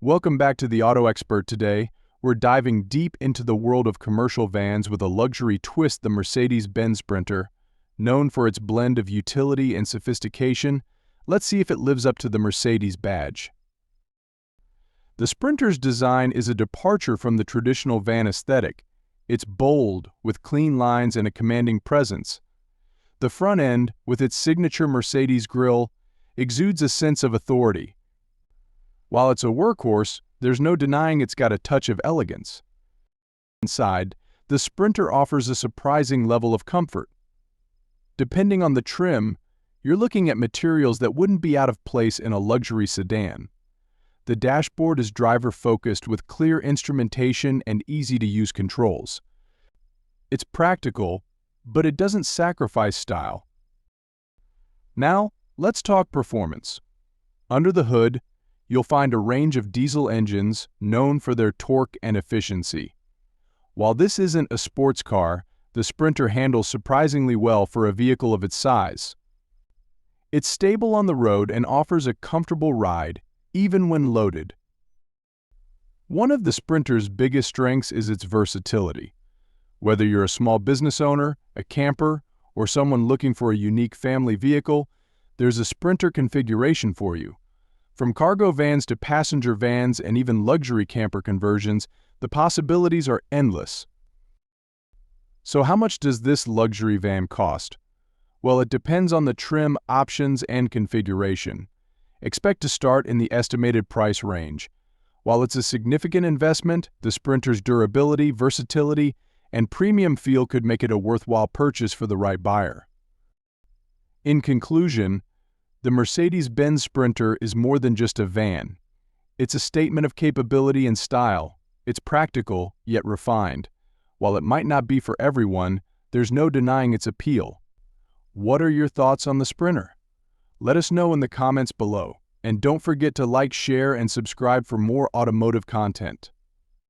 Welcome back to the Auto Expert. Today, we're diving deep into the world of commercial vans with a luxury twist: the Mercedes-Benz Sprinter. Known for its blend of utility and sophistication, let's see if it lives up to the Mercedes badge. The Sprinter's design is a departure from the traditional van aesthetic. It's bold, with clean lines and a commanding presence. The front end, with its signature Mercedes grille, exudes a sense of authority. While it's a workhorse, there's no denying it's got a touch of elegance. Inside, the Sprinter offers a surprising level of comfort. Depending on the trim, you're looking at materials that wouldn't be out of place in a luxury sedan. The dashboard is driver-focused with clear instrumentation and easy-to-use controls. It's practical, but it doesn't sacrifice style. Now, let's talk performance. Under the hood, you'll find a range of diesel engines known for their torque and efficiency. While this isn't a sports car, the Sprinter handles surprisingly well for a vehicle of its size. It's stable on the road and offers a comfortable ride, even when loaded. One of the Sprinter's biggest strengths is its versatility. Whether you're a small business owner, a camper, or someone looking for a unique family vehicle, there's a Sprinter configuration for you. From cargo vans to passenger vans and even luxury camper conversions, the possibilities are endless. So how much does this luxury van cost? Well, it depends on the trim, options, and configuration. Expect to start in the estimated price range. While it's a significant investment, the Sprinter's durability, versatility, and premium feel could make it a worthwhile purchase for the right buyer. In conclusion, the Mercedes-Benz Sprinter is more than just a van. It's a statement of capability and style. It's practical, yet refined. While it might not be for everyone, there's no denying its appeal. What are your thoughts on the Sprinter? Let us know in the comments below. And don't forget to like, share, and subscribe for more automotive content.